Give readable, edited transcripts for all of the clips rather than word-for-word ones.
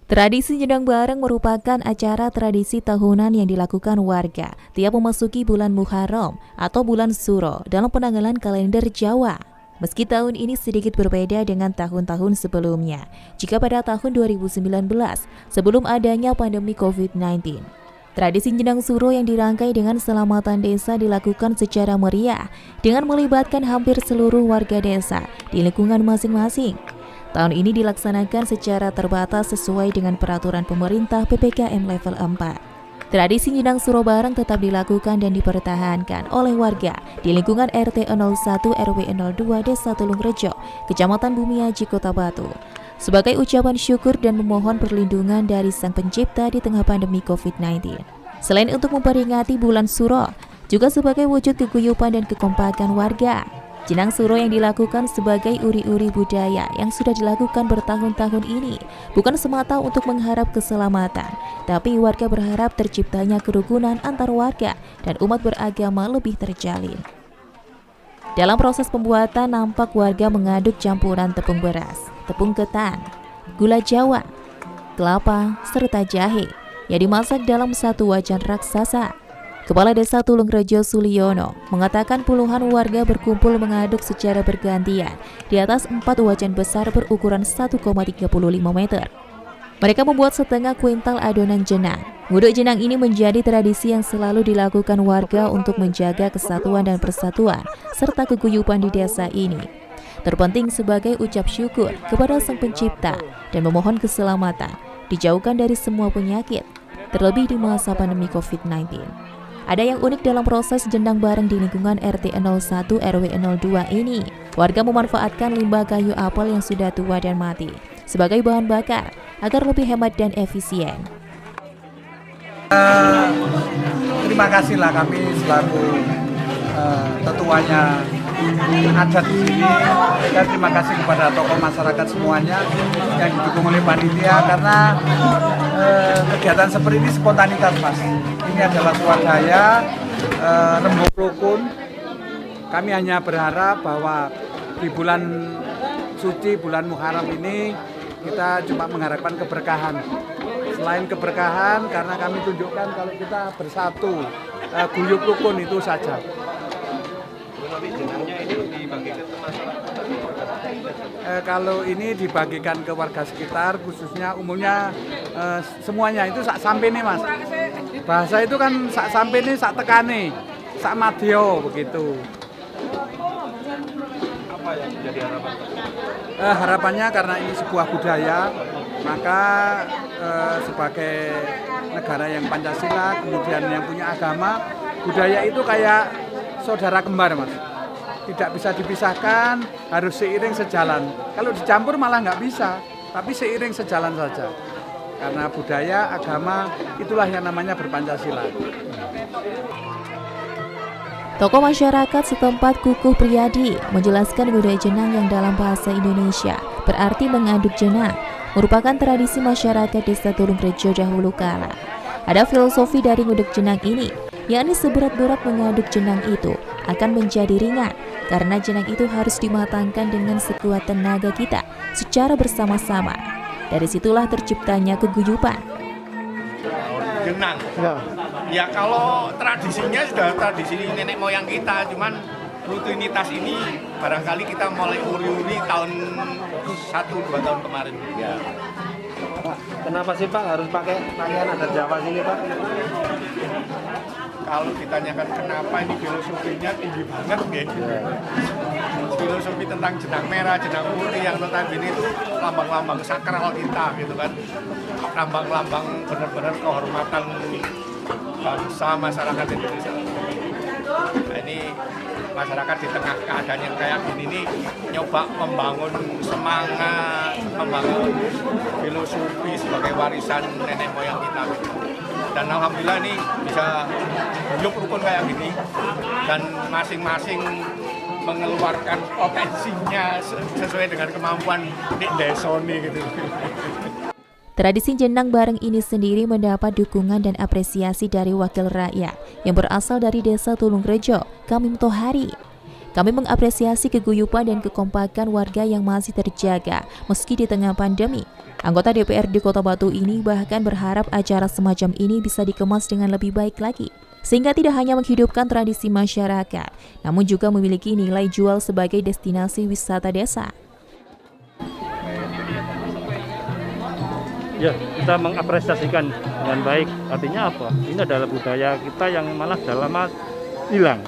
Tradisi Jenang Bareng merupakan acara tradisi tahunan yang dilakukan warga tiap memasuki bulan Muharram atau bulan Suro dalam penanggalan kalender Jawa. Meski tahun ini sedikit berbeda dengan tahun-tahun sebelumnya, jika pada tahun 2019 sebelum adanya pandemi COVID-19. Tradisi Jenang Suro yang dirangkai dengan selamatan desa dilakukan secara meriah dengan melibatkan hampir seluruh warga desa di lingkungan masing-masing. Tahun ini dilaksanakan secara terbatas sesuai dengan peraturan pemerintah PPKM level 4. Tradisi Jenang Suro Bareng tetap dilakukan dan dipertahankan oleh warga di lingkungan RT 01 RW 02 Desa Tulungrejo, Kecamatan Bumiaji, Kota Batu, sebagai ucapan syukur dan memohon perlindungan dari Sang Pencipta di tengah pandemi COVID-19. Selain untuk memperingati bulan Suro, juga sebagai wujud keguyupan dan kekompakan warga. Jenang Suro yang dilakukan sebagai uri-uri budaya yang sudah dilakukan bertahun-tahun ini bukan semata untuk mengharap keselamatan, tapi warga berharap terciptanya kerukunan antar warga dan umat beragama lebih terjalin. Dalam proses pembuatan nampak warga mengaduk campuran tepung beras, tepung ketan, gula Jawa, kelapa, serta jahe yang dimasak dalam satu wajan raksasa. Kepala Desa Tulungrejo Suliono mengatakan puluhan warga berkumpul mengaduk secara bergantian di atas 4 wajan besar berukuran 1,35 meter. Mereka membuat setengah kuintal adonan jenang. Nguduk jenang ini menjadi tradisi yang selalu dilakukan warga untuk menjaga kesatuan dan persatuan serta keguyupan di desa ini. Terpenting sebagai ucap syukur kepada Sang Pencipta dan memohon keselamatan, dijauhkan dari semua penyakit, terlebih di masa pandemi COVID-19. Ada yang unik dalam proses Jenang Bareng di lingkungan RT 01 RW 02 ini. Warga memanfaatkan limbah kayu apel yang sudah tua dan mati sebagai bahan bakar agar lebih hemat dan efisien. Terima kasihlah kami selaku tetuanya adat di sini, dan terima kasih kepada tokoh masyarakat semuanya yang didukung oleh panitia karena kegiatan seperti ini spontanitas, Mas. Ini adalah swadaya rembuk rukun. Kami hanya berharap bahwa di bulan suci, bulan Muharram ini kita cuma mengharapkan keberkahan. Selain keberkahan, karena kami tunjukkan kalau kita bersatu, guyup rukun itu saja. Kalau ini dibagikan ke warga sekitar, khususnya umumnya semuanya itu sak sampai nih, Mas. Bahasa itu kan sak sampai nih, sak tekane, sak madyo begitu. Apa yang menjadi harapan? Harapannya karena ini sebuah budaya, maka sebagai negara yang Pancasila, kemudian yang punya agama, budaya itu kayak saudara kembar, Mas. Tidak bisa dipisahkan, harus seiring sejalan. Kalau dicampur malah nggak bisa, tapi seiring sejalan saja. Karena budaya, agama, itulah yang namanya berpancasila. Tokoh masyarakat setempat Kukuh Priyadi menjelaskan budaya jenang yang dalam bahasa Indonesia berarti mengaduk jenang, merupakan tradisi masyarakat Desa Tulungrejo dahulu kala. Ada filosofi dari nguduk jenang ini, yakni seberat-berat mengaduk jenang itu akan menjadi ringan, karena jenang itu harus dimatangkan dengan sekuat tenaga kita secara bersama-sama. Dari situlah terciptanya keguyupan. Jenang. Ya kalau tradisinya sudah tradisi nenek moyang kita, cuman rutinitas ini barangkali kita mulai uri-uri tahun 1-2 tahun kemarin. Ya. Pak, kenapa sih Pak harus pakai pakaian adat Jawa sini, Pak? Kalau ditanyakan kenapa, ini filosofinya tinggi banget, gitu. Filosofi tentang jenang merah, jenang putih yang notabene itu lambang-lambang sakral kita, gitu kan. Lambang-lambang benar-benar kehormatan bangsa masyarakat Indonesia. Nah, ini masyarakat di tengah keadaan yang kayak gini ini nyoba membangun semangat, membangun filosofi sebagai warisan nenek moyang kita. Dan alhamdulillah ini bisa hidup rukun kayak gini dan masing-masing mengeluarkan potensinya sesuai dengan kemampuan di desa ini gitu. Tradisi Jenang Bareng ini sendiri mendapat dukungan dan apresiasi dari wakil rakyat yang berasal dari Desa Tulungrejo, Kamim Tohari. Kami mengapresiasi keguyupan dan kekompakan warga yang masih terjaga meski di tengah pandemi. Anggota DPRD Kota Batu ini bahkan berharap acara semacam ini bisa dikemas dengan lebih baik lagi, sehingga tidak hanya menghidupkan tradisi masyarakat, namun juga memiliki nilai jual sebagai destinasi wisata desa. Ya, kita mengapresiasikan dengan baik. Artinya apa? Ini adalah budaya kita yang malah sudah lama hilang,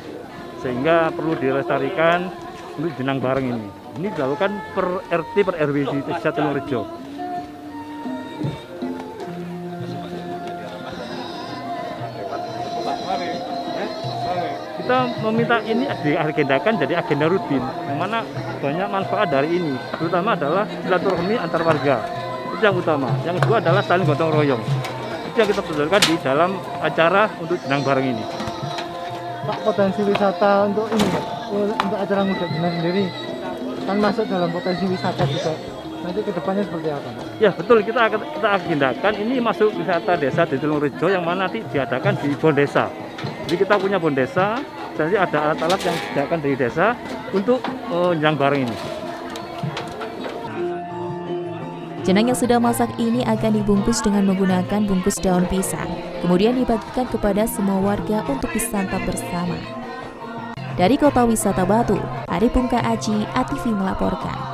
sehingga perlu dilestarikan untuk jenang bareng ini. Ini dilakukan per RT per RW di Desa Tulungrejo. Kita meminta ini diagendakan jadi agenda rutin, yang mana banyak manfaat dari ini, terutama adalah silaturahmi antar warga. Itu yang utama. Yang kedua adalah saling gotong royong. Itu yang kita perlukan di dalam acara untuk jenang bareng ini. Pak, potensi wisata untuk ini, untuk acara Ngudek Jenang sendiri kan masuk dalam potensi wisata juga. Nanti kedepannya seperti apa, Pak? Ya betul, kita agendakan ini masuk wisata desa di Tulungrejo yang mana nanti diadakan di Bon Desa. Jadi kita punya Bon Desa, jadi ada alat-alat yang disediakan dari desa untuk jenang bareng ini. Jenang yang sudah masak ini akan dibungkus dengan menggunakan bungkus daun pisang, kemudian dibagikan kepada semua warga untuk disantap bersama. Dari Kota Wisata Batu, Arif Pungka Aji, ATV melaporkan.